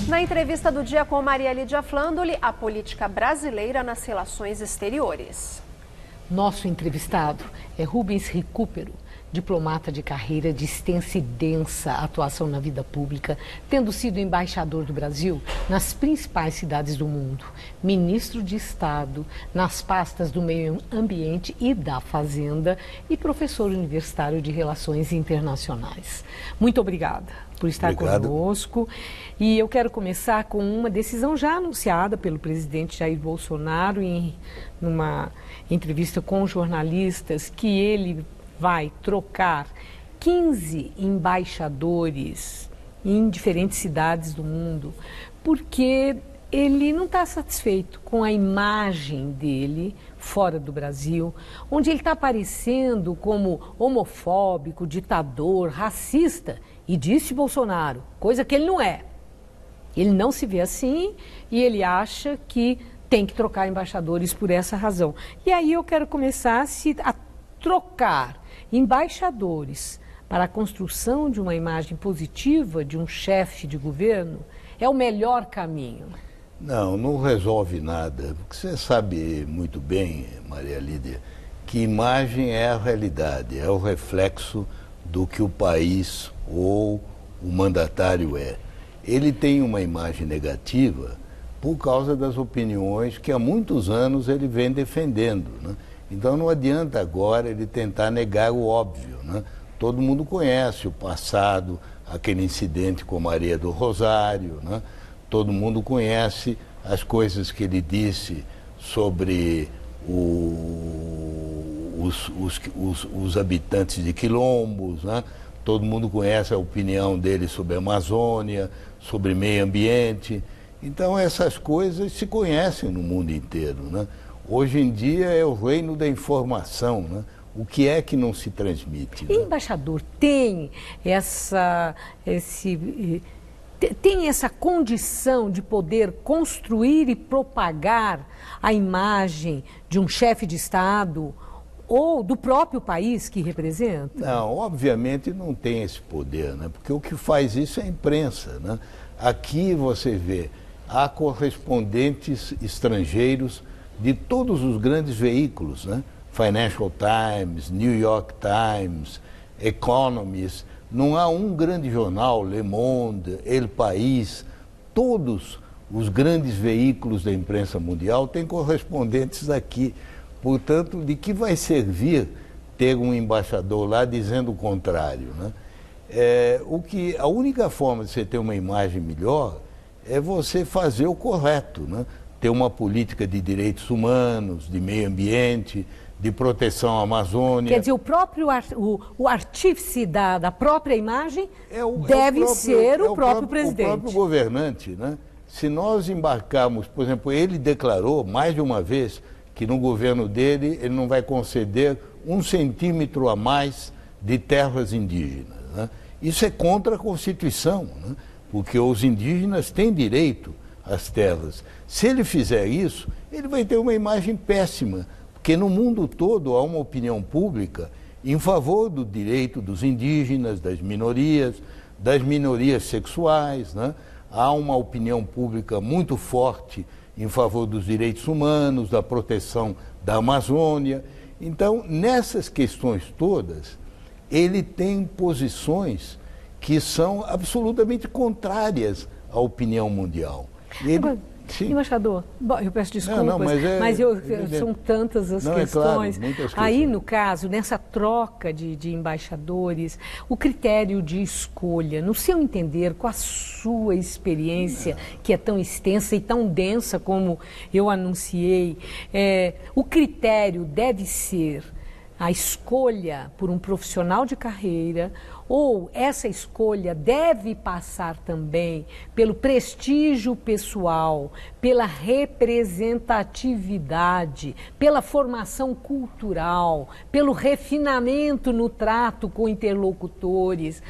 Na entrevista do dia com Maria Lídia Flandoli, a política brasileira nas relações exteriores. Nosso entrevistado é Rubens Recupero, diplomata de carreira de extensa e densa atuação na vida pública, tendo sido embaixador do Brasil nas principais cidades do mundo, ministro de Estado nas pastas do Meio Ambiente e da Fazenda e professor universitário de Relações Internacionais. Muito obrigada por estar conosco. E eu quero começar com uma decisão já anunciada pelo presidente Jair Bolsonaro em numa entrevista com jornalistas, que ele vai trocar 15 embaixadores em diferentes cidades do mundo, porque ele não está satisfeito com a imagem dele fora do Brasil, onde ele está aparecendo como homofóbico, ditador, racista, e disse Bolsonaro, coisa que ele não é. Ele não se vê assim e ele acha que tem que trocar embaixadores por essa razão. E aí eu quero começar a trocar embaixadores para a construção de uma imagem positiva de um chefe de governo é o melhor caminho. Não, não resolve nada. Porque você sabe muito bem, Maria Lídia, que imagem é a realidade, é o reflexo do que o país ou o mandatário é. Ele tem uma imagem negativa por causa das opiniões que há muitos anos ele vem defendendo, né? Então não adianta agora ele tentar negar o óbvio, né? Todo mundo conhece o passado, aquele incidente com Maria do Rosário, né? Todo mundo conhece as coisas que ele disse sobre os habitantes de quilombos, né? Todo mundo conhece a opinião dele sobre a Amazônia, sobre meio ambiente. Então essas coisas se conhecem no mundo inteiro, né? Hoje em dia é o reino da informação, né? O que é que não se transmite? Né? E embaixador tem essa condição de poder construir e propagar a imagem de um chefe de Estado ou do próprio país que representa? Não, obviamente não tem esse poder, né? Porque o que faz isso é a imprensa, né? Aqui você vê, há correspondentes estrangeiros de todos os grandes veículos, né? Financial Times, New York Times, Economist, não há um grande jornal, Le Monde, El País, todos os grandes veículos da imprensa mundial têm correspondentes aqui. Portanto, de que vai servir ter um embaixador lá dizendo o contrário, né? A única forma de você ter uma imagem melhor é você fazer o correto, né? Ter uma política de direitos humanos, de meio ambiente, de proteção à Amazônia. Quer dizer, o artífice da própria imagem deve ser o próprio presidente. O próprio governante, né? Se nós embarcarmos, por exemplo, ele declarou mais de uma vez que no governo dele ele não vai conceder 1 centímetro a mais de terras indígenas, né? Isso é contra a Constituição, né? Porque os indígenas têm direito às terras. Se ele fizer isso, ele vai ter uma imagem péssima, porque no mundo todo há uma opinião pública em favor do direito dos indígenas, das minorias sexuais, né? Há uma opinião pública muito forte em favor dos direitos humanos, da proteção da Amazônia. Então, nessas questões todas, ele tem posições que são absolutamente contrárias à opinião mundial. Embaixador, eu peço desculpas, mas são tantas as questões. Claro, muitas questões. Aí, no caso, nessa troca de embaixadores, o critério de escolha, no seu entender, com a sua experiência, que é tão extensa e tão densa como eu anunciei, o critério deve ser a escolha por um profissional de carreira, ou essa escolha deve passar também pelo prestígio pessoal, pela representatividade, pela formação cultural, pelo refinamento no trato com interlocutores,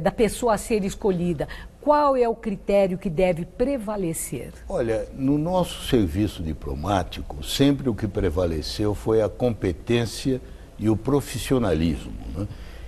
da pessoa a ser escolhida. Qual é o critério que deve prevalecer? Olha, no nosso serviço diplomático, sempre o que prevaleceu foi a competência e o profissionalismo, né?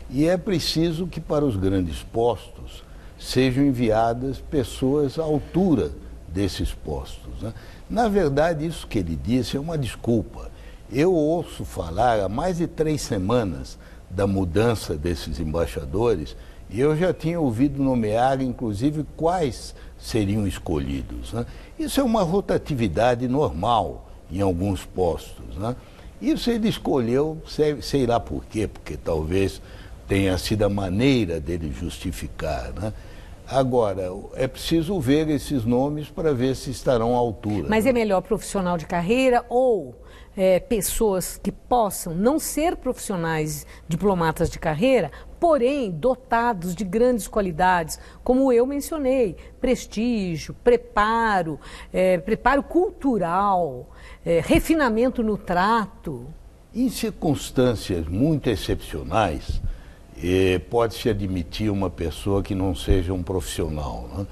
E é preciso que para os grandes postos sejam enviadas pessoas à altura desses postos, né? Na verdade, isso que ele disse é uma desculpa. Eu ouço falar há mais de 3 semanas da mudança desses embaixadores e eu já tinha ouvido nomear, inclusive, quais seriam escolhidos, né? Isso é uma rotatividade normal em alguns postos, né? Isso ele escolheu, sei lá por quê, porque talvez tenha sido a maneira dele justificar, né? Agora, é preciso ver esses nomes para ver se estarão à altura. Mas né? é melhor profissional de carreira ou pessoas que possam não ser profissionais diplomatas de carreira, porém dotados de grandes qualidades, como eu mencionei, prestígio, preparo, preparo cultural, refinamento no trato. Em circunstâncias muito excepcionais, pode-se admitir uma pessoa que não seja um profissional, né?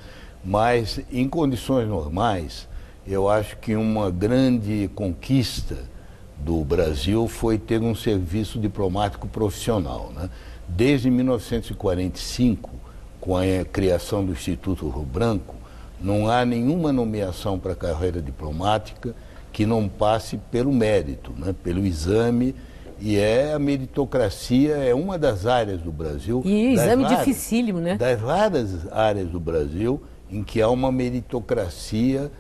Mas em condições normais, eu acho que uma grande conquista do Brasil foi ter um serviço diplomático profissional, né? Desde 1945, com a criação do Instituto Rio Branco, não há nenhuma nomeação para a carreira diplomática que não passe pelo mérito, né? Pelo exame. E a meritocracia é uma das áreas do Brasil. E exame dificílimo, né? Das várias áreas do Brasil em que há uma meritocracia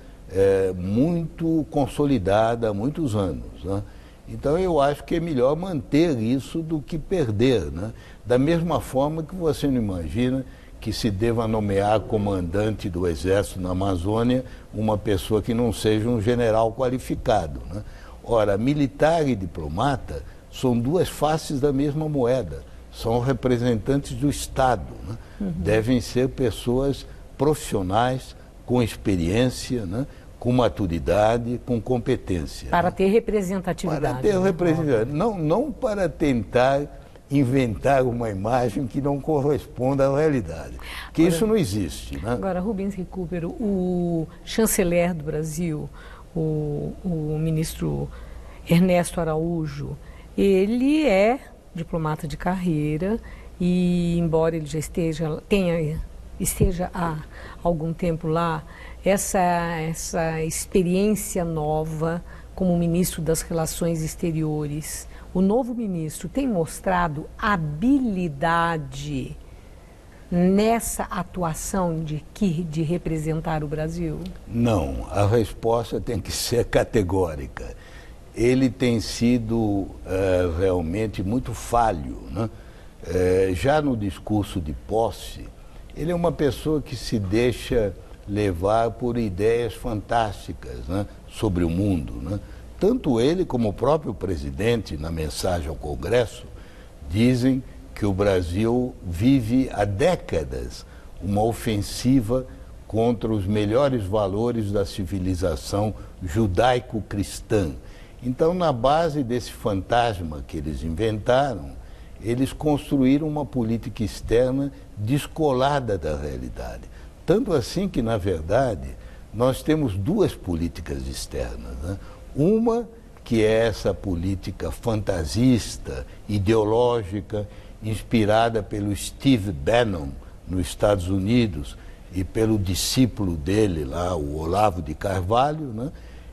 muito consolidada há muitos anos, né? Então eu acho que é melhor manter isso do que perder, né? Da mesma forma que você não imagina que se deva nomear comandante do Exército na Amazônia uma pessoa que não seja um general qualificado, né? Ora, militar e diplomata são duas faces da mesma moeda, são representantes do Estado, né? Devem ser pessoas profissionais, com experiência, né? Com maturidade, com competência. Para né? ter representatividade. Para ter representatividade, não para tentar inventar uma imagem que não corresponda à realidade, porque isso não existe. Né? Agora, Rubens Recupero, o chanceler do Brasil, o ministro Ernesto Araújo, ele é diplomata de carreira e, embora ele já esteja há algum tempo lá, essa experiência nova como ministro das Relações Exteriores, o novo ministro tem mostrado habilidade nessa atuação de representar o Brasil? Não, a resposta tem que ser categórica. Ele tem sido realmente muito falho, né? Já no discurso de posse, ele é uma pessoa que se deixa levar por ideias fantásticas, né? Sobre o mundo, né? Tanto ele como o próprio presidente, na mensagem ao Congresso, dizem que o Brasil vive há décadas uma ofensiva contra os melhores valores da civilização judaico-cristã. Então, na base desse fantasma que eles inventaram, eles construíram uma política externa descolada da realidade. Tanto assim que, na verdade, nós temos duas políticas externas, né? Uma que é essa política fantasista, ideológica, inspirada pelo Steve Bannon nos Estados Unidos e pelo discípulo dele lá, o Olavo de Carvalho, né?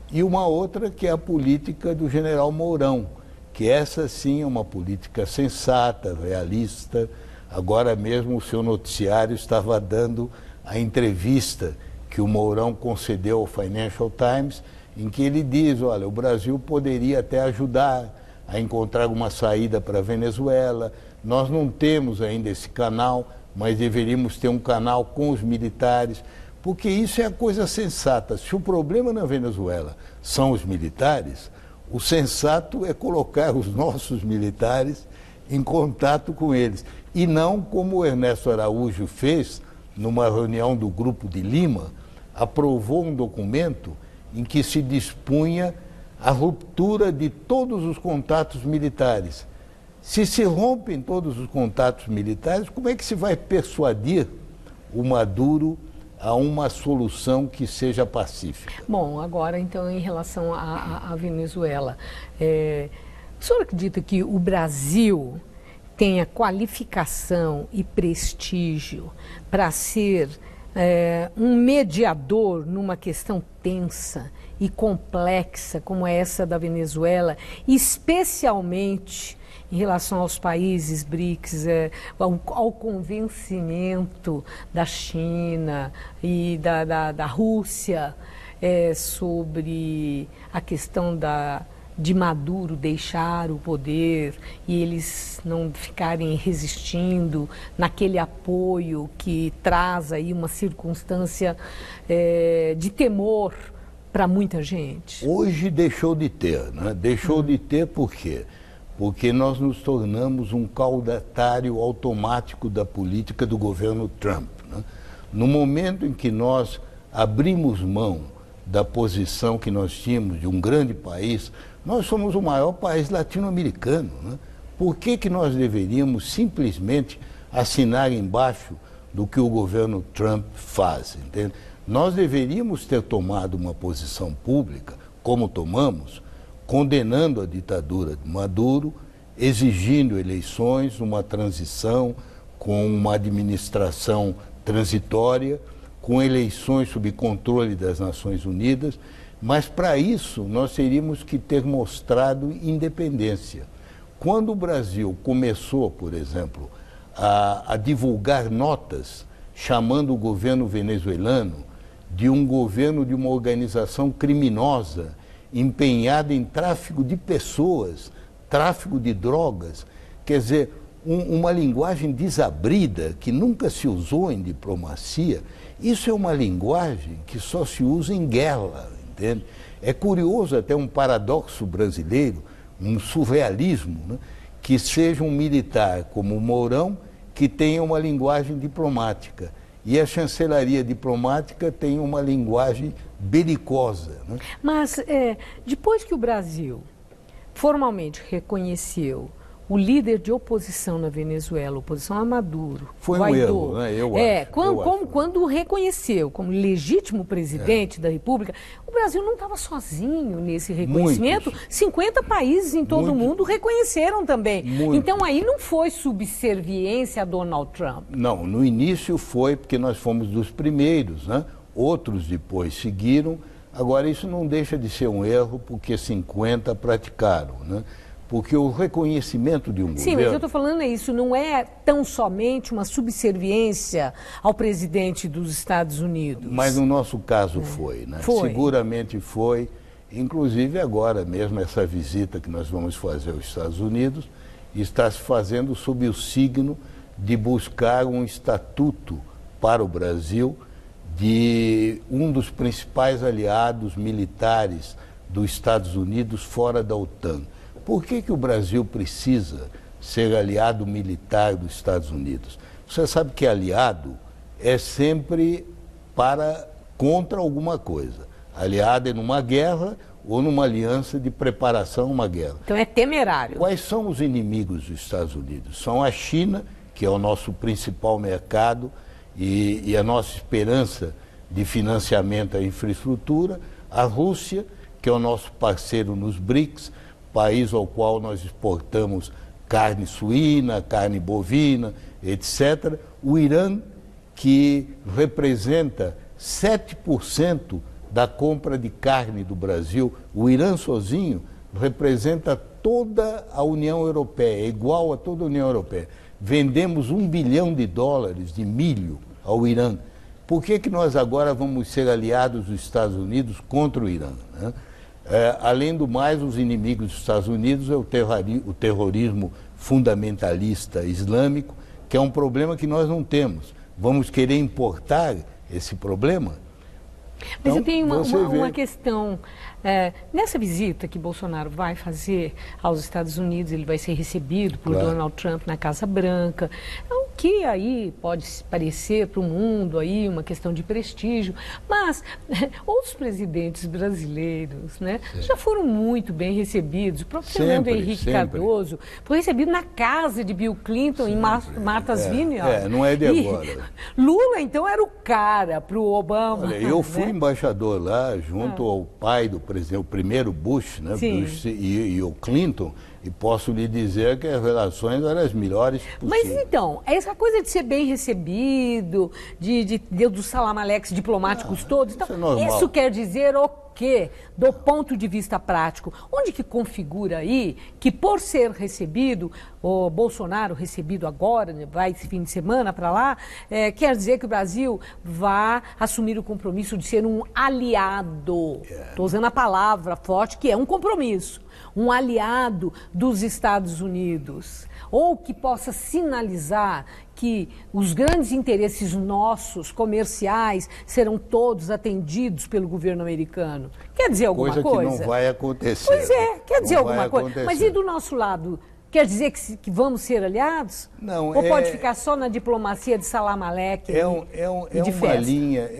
E uma outra que é a política do general Mourão, que essa sim é uma política sensata, realista. Agora mesmo o seu noticiário estava dando a entrevista que o Mourão concedeu ao Financial Times, em que ele diz, olha, o Brasil poderia até ajudar a encontrar uma saída para a Venezuela, nós não temos ainda esse canal, mas deveríamos ter um canal com os militares, porque isso é a coisa sensata. Se o problema na Venezuela são os militares, o sensato é colocar os nossos militares em contato com eles. E não como o Ernesto Araújo fez, numa reunião do Grupo de Lima, aprovou um documento em que se dispunha a ruptura de todos os contatos militares. Se se rompem todos os contatos militares, como é que se vai persuadir o Maduro a uma solução que seja pacífica? Bom, agora então em relação à Venezuela, o senhor acredita que o Brasil tenha qualificação e prestígio para ser um mediador numa questão tensa e complexa como essa da Venezuela, especialmente em relação aos países BRICS, ao convencimento da China e da Rússia sobre a questão de Maduro deixar o poder e eles não ficarem resistindo naquele apoio que traz aí uma circunstância de temor para muita gente? Hoje deixou de ter, né? Deixou de ter por quê? Porque nós nos tornamos um caudatário automático da política do governo Trump, né? No momento em que nós abrimos mão da posição que nós tínhamos de um grande país, nós somos o maior país latino-americano, né? Por que nós deveríamos simplesmente assinar embaixo do que o governo Trump faz, entende? Nós deveríamos ter tomado uma posição pública, como tomamos, condenando a ditadura de Maduro, exigindo eleições, uma transição com uma administração transitória, com eleições sob controle das Nações Unidas, mas para isso nós teríamos que ter mostrado independência. Quando o Brasil começou, por exemplo, a divulgar notas chamando o governo venezuelano de um governo de uma organização criminosa, empenhada em tráfico de pessoas, tráfico de drogas, quer dizer, uma linguagem desabrida que nunca se usou em diplomacia, isso é uma linguagem que só se usa em guerra, entende? É curioso, até um paradoxo brasileiro, um surrealismo, né? Que seja um militar como o Mourão que tenha uma linguagem diplomática. E a chancelaria diplomática tem uma linguagem belicosa, né? Mas depois que o Brasil formalmente reconheceu o líder de oposição na Venezuela, oposição a Maduro, foi Guaidó, um erro, né? Eu acho. Quando reconheceu como legítimo presidente da República, o Brasil não estava sozinho nesse reconhecimento. 50 países em todo o mundo reconheceram também. Então aí não foi subserviência a Donald Trump. Não, no início foi porque nós fomos dos primeiros, né? Outros depois seguiram. Agora isso não deixa de ser um erro porque 50 praticaram, né? Porque o reconhecimento de um governo... Sim, mas eu estou falando isso, não é tão somente uma subserviência ao presidente dos Estados Unidos. Mas no nosso caso foi, né? Foi. Seguramente foi. Inclusive agora mesmo, essa visita que nós vamos fazer aos Estados Unidos está se fazendo sob o signo de buscar um estatuto para o Brasil de um dos principais aliados militares dos Estados Unidos fora da OTAN. Por que o Brasil precisa ser aliado militar dos Estados Unidos? Você sabe que aliado é sempre contra alguma coisa. Aliado é numa guerra ou numa aliança de preparação a uma guerra. Então é temerário. Quais são os inimigos dos Estados Unidos? São a China, que é o nosso principal mercado e a nossa esperança de financiamento à infraestrutura, a Rússia, que é o nosso parceiro nos BRICS, país ao qual nós exportamos carne suína, carne bovina, etc. O Irã, que representa 7% da compra de carne do Brasil. O Irã sozinho representa toda a União Europeia, é igual a toda a União Europeia. Vendemos $1 bilhão de milho ao Irã. Por que nós agora vamos ser aliados dos Estados Unidos contra o Irã, né? Além do mais, os inimigos dos Estados Unidos é o terrorismo fundamentalista islâmico, que é um problema que nós não temos. Vamos querer importar esse problema? Mas eu tenho uma questão. Nessa visita que Bolsonaro vai fazer aos Estados Unidos, ele vai ser recebido por Donald Trump na Casa Branca, o que aí pode parecer para o mundo aí uma questão de prestígio, mas outros presidentes brasileiros, né, já foram muito bem recebidos. O próprio Fernando Henrique Cardoso foi recebido na casa de Bill Clinton, em Martha's Vineyard. Não é de agora. Lula, então, era o cara para o Obama. Olha, eu fui embaixador lá, junto ao pai do presidente, o primeiro Bush, né? Bush e o Clinton, E posso lhe dizer que as relações eram as melhores possíveis. Mas então, essa coisa de ser bem recebido, dos salamaleques diplomáticos todos, então, isso é normal. Isso quer dizer o quê? Do ponto de vista prático, onde que configura aí que por ser recebido, o Bolsonaro recebido agora, vai esse fim de semana para lá, quer dizer que o Brasil vai assumir o compromisso de ser um aliado. Estou usando a palavra forte, que é um compromisso. Um aliado dos Estados Unidos, ou que possa sinalizar que os grandes interesses nossos, comerciais, serão todos atendidos pelo governo americano. Quer dizer alguma coisa? Coisa que não vai acontecer. Pois é, quer dizer não alguma coisa. Acontecer. Mas e do nosso lado? Quer dizer que vamos ser aliados? Não, ou pode ficar só na diplomacia de salamaleque? É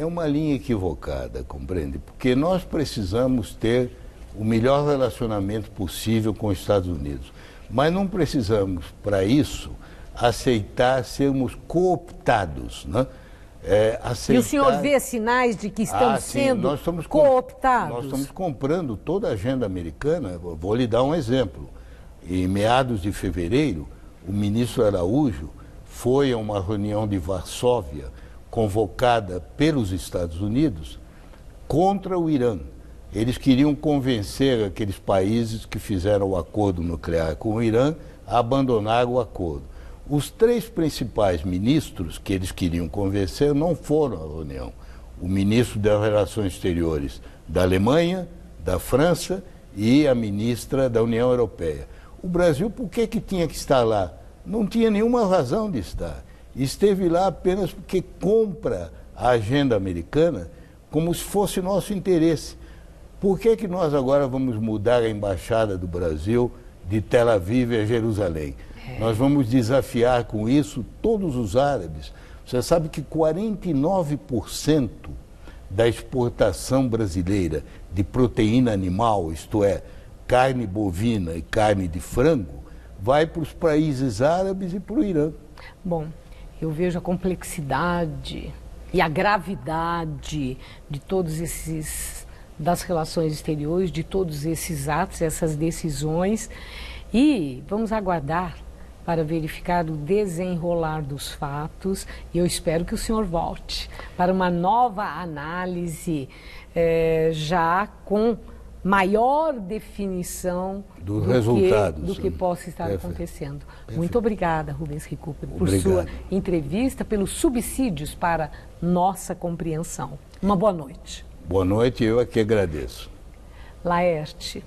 uma linha equivocada, compreende? Porque nós precisamos ter o melhor relacionamento possível com os Estados Unidos. Mas não precisamos, para isso, aceitar sermos cooptados, né? E o senhor vê sinais de que estamos sendo cooptados? Nós estamos comprando toda a agenda americana. Vou lhe dar um exemplo. Em meados de fevereiro, o ministro Araújo foi a uma reunião de Varsóvia, convocada pelos Estados Unidos, contra o Irã. Eles queriam convencer aqueles países que fizeram o acordo nuclear com o Irã a abandonar o acordo. Os 3 principais ministros que eles queriam convencer não foram à reunião. O ministro das Relações Exteriores da Alemanha, da França e a ministra da União Europeia. O Brasil, por que tinha que estar lá? Não tinha nenhuma razão de estar. Esteve lá apenas porque compra a agenda americana como se fosse nosso interesse. Por que nós agora vamos mudar a embaixada do Brasil de Tel Aviv a Jerusalém? Nós vamos desafiar com isso todos os árabes. Você sabe que 49% da exportação brasileira de proteína animal, isto é, carne bovina e carne de frango, vai para os países árabes e para o Irã. Bom, eu vejo a complexidade e a gravidade de todos das relações exteriores, de todos esses atos, essas decisões, e vamos aguardar para verificar o desenrolar dos fatos, e eu espero que o senhor volte para uma nova análise, já com maior definição dos resultados do que possa estar acontecendo. Perfeito. Muito obrigada, Rubens Recupero, por sua entrevista, pelos subsídios para nossa compreensão. Uma boa noite. Boa noite, eu é que agradeço. Laerte.